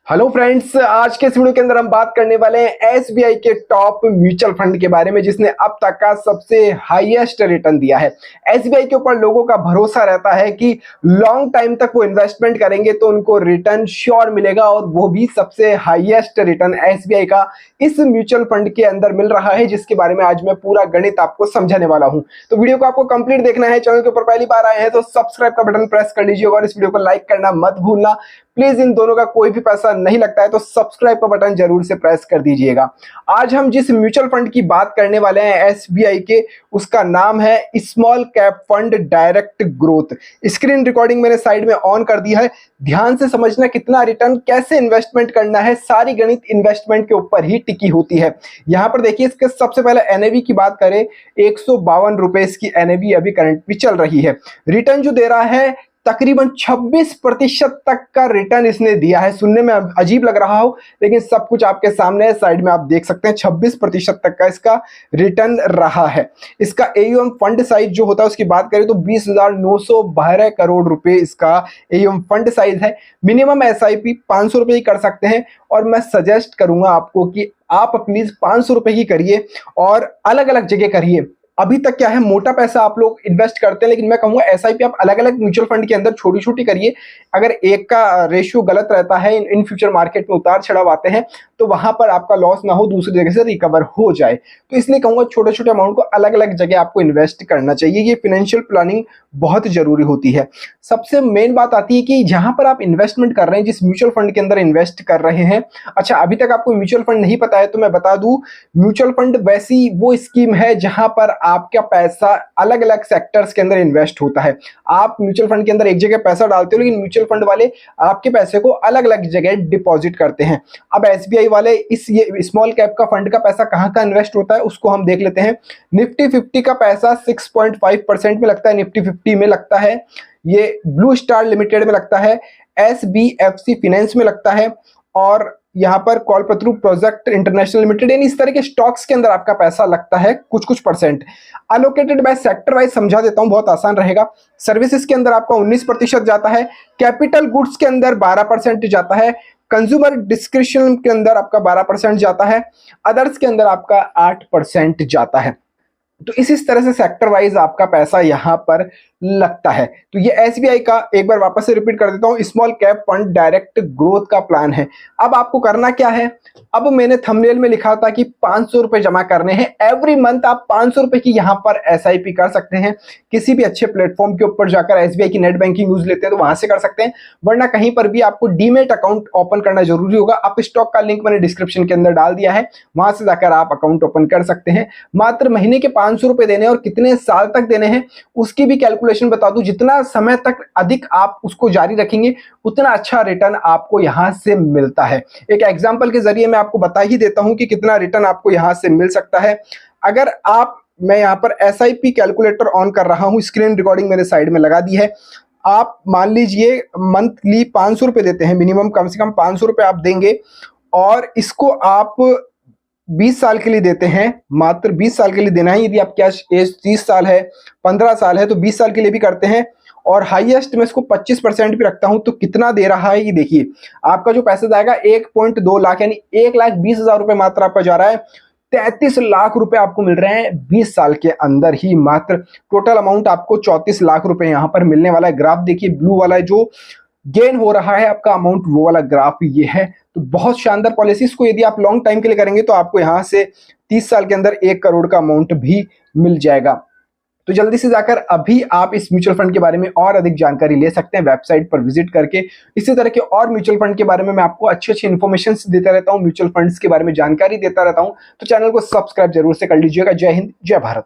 Hello friends, आज के इस वीडियो के अंदर हम बात करने वाले हैं एसबीआई के टॉप म्यूचुअल फंड के बारे में जिसने अब तक का सबसे हाईएस्ट रिटर्न दिया है। एसबीआई के ऊपर लोगों का भरोसा रहता है कि लॉन्ग टाइम तक वो इन्वेस्टमेंट करेंगे तो उनको रिटर्न श्योर मिलेगा और वो भी सबसे हाईएस्ट रिटर्न एसबीआई का इस म्यूचुअल फंड के अंदर मिल रहा है, जिसके बारे में आज मैं पूरा गणित आपको समझाने वाला हूं। तो वीडियो को आपको कंप्लीट देखना है। चैनल के ऊपर पहली बार आए हैं तो सब्सक्राइब का बटन प्रेस कर लीजिए और इस वीडियो को लाइक करना मत भूलना। प्लीज, इन दोनों का कोई भी पैसा नहीं लगता है तो सब्सक्राइब का बटन जरूर से प्रेस कर दीजिएगा। आज हम जिस म्यूचुअल फंड की बात करने वाले हैं एसबीआई के, उसका नाम है small cap fund direct growth. Screen recording मैंने साइड में ऑन कर दी है, ध्यान से समझना कितना रिटर्न, कैसे इन्वेस्टमेंट करना है। सारी गणित इन्वेस्टमेंट के ऊपर ही टिकी होती है। यहां पर देखिए, इसके सबसे पहले एनएवी की बात करें, 152 रुपए इसकी एनएवी अभी करंट भी चल रही है। रिटर्न जो दे रहा है तकरीबन 26% तक का रिटर्न इसने दिया है। सुनने में अजीब लग रहा हो लेकिन सब कुछ आपके सामने है, साइड में आप देख सकते हैं 26% तक का इसका रिटर्न रहा है। इसका एयूएम फंड साइज जो होता है उसकी बात करें तो 20,912 करोड़ रुपए इसका एयूएम फंड साइज है। मिनिमम एसआईपी 500 रुपए ही कर सकते हैं और मैं सजेस्ट करूंगा आपको कि आप प्लीज 500 रुपए ही करिए और अलग अलग जगह करिए। अभी तक क्या है, मोटा पैसा आप लोग इन्वेस्ट करते हैं, लेकिन मैं कहूंगा एसआईपी आप अलग अलग म्यूचुअल फंड के अंदर छोटी छोटी करिए। अगर एक का रेशियो गलत रहता है, इन फ्यूचर मार्केट में उतार चढ़ाव आते हैं तो वहां पर आपका लॉस ना हो, दूसरी जगह से रिकवर हो जाए। तो इसलिए कहूंगा छोटे छोटे अमाउंट को अलग अलग जगह आपको इन्वेस्ट करना चाहिए। ये फाइनेंशियल प्लानिंग बहुत जरूरी होती है। सबसे मेन बात आती है कि जहां पर आप इन्वेस्टमेंट कर रहे हैं, जिस म्यूचुअल फंड के अंदर इन्वेस्ट कर रहे हैं, अच्छा अभी तक आपको म्यूचुअल फंड नहीं पता है तो मैं बता दूं, म्यूचुअल फंड वैसी वो स्कीम है जहां पर आपका पैसा अलग अलग सेक्टर्स के अंदर इन्वेस्ट होता है। आप म्यूचुअल फंड के अंदर एक जगह पैसा डालते हो लेकिन म्यूचुअल फंड वाले आपके पैसे को अलग अलग जगह डिपॉजिट करते हैं। अब एसबीआई वाले इस ये स्मॉल कैप का फंड का पैसा कहां का इन्वेस्ट होता है उसको हम देख लेते हैं। निफ्टी 50 का पैसा 6.5% में लगता है, निफ्टी 50 में लगता है, ये ब्लू स्टार लिमिटेड में लगता है, एसबीएफसी फाइनेंस में लगता है और यहां पर कॉलपत्रू प्रोजेक्ट इंटरनेशनल लिमिटेड, यानी इस तरह के स्टॉक्स के अंदर आपका पैसा लगता है कुछ percent. Allocated by sector wise समझा देता हूं, बहुत आसान रहेगा। सर्विसेज के अंदर आपका 19% जाता है, कैपिटल गुड्स के अंदर 12% जाता है, कंज्यूमर डिस्क्रिप्शन के अंदर आपका 12% जाता है, अदर्स के अंदर आपका 8% जाता है। तो इस तरह से सेक्टर वाइज आपका पैसा यहां पर लगता है। तो ये एसबीआई का, एक बार वापस से रिपीट कर देता हूं, small cap fund direct growth का प्लान है। अब आपको करना क्या है, अब मैंने थंबनेल में लिखा था कि 500 रुपए जमा करने हैं एवरी मंथ। आप 500 रुपए की यहां पर एसआईपी कर सकते हैं। किसी भी अच्छे प्लेटफॉर्म के ऊपर जाकर एसबीआई की नेट बैंकिंग यूज लेते हैं तो वहां से कर सकते हैं, वरना कहीं पर भी आपको डीमेट अकाउंट ओपन करना जरूरी होगा। आप स्टॉक का लिंक मैंने डिस्क्रिप्शन के अंदर डाल दिया है, वहां से जाकर आप अकाउंट ओपन कर सकते हैं। मात्र महीने के 500 रुपए देने और कितने साल तक देने हैं उसकी भी कैलकुलेशन बता दूं। जितना समय तक अधिक आप उसको जारी रखेंगे उतना अच्छा रिटर्न आपको यहां से मिलता है। एक एग्जांपल के जरिए मैं आपको बता ही देता हूं कि कितना रिटर्न आपको यहां से मिल सकता है। अगर आप, मैं यहां पर एसआईपी कैलकुलेटर ऑन कर रहा हूं, स्क्रीन रिकॉर्डिंग मैंने साइड में लगा दी है। आप मान लीजिए मंथली 500 रुपए देते हैं, मिनिमम कम से कम 500 रुपए आप देंगे और इसको आप 20 साल के लिए देते हैं। मात्र 20 साल के लिए देना है। यदि आपकी एज 30 साल है, 15 साल है तो 20 साल के लिए भी करते हैं और हाईएस्ट में इसको 25% भी रखता हूं तो कितना दे रहा है ये देखिए। आपका जो पैसा जाएगा 1.2 लाख, यानी 1,20,000 रुपए मात्र आपका जा रहा है। 33 लाख रुपए आपको मिल रहे हैं 20 साल के अंदर ही मात्र। टोटल अमाउंट आपको 34 लाख रुपए यहां पर मिलने वाला है। ग्राफ देखिए, ब्लू वाला जो गेन हो रहा है आपका अमाउंट, वो वाला ग्राफ ये है। तो बहुत शानदार पॉलिसी। इसको यदि आप लॉन्ग टाइम के लिए करेंगे तो आपको यहां से 30 साल के अंदर 1 करोड़ का अमाउंट भी मिल जाएगा। तो जल्दी से जाकर अभी आप इस म्यूचुअल फंड के बारे में और अधिक जानकारी ले सकते हैं वेबसाइट पर विजिट करके। इसी तरह के और म्यूचुअल फंड के बारे में मैं आपको अच्छी अच्छी इन्फॉर्मेशन देता रहता हूं, म्यूचुअल फंड्स के बारे में जानकारी देता रहता हूं। तो चैनल को सब्सक्राइब जरूर से कर लीजिएगा। जय हिंद, जय भारत।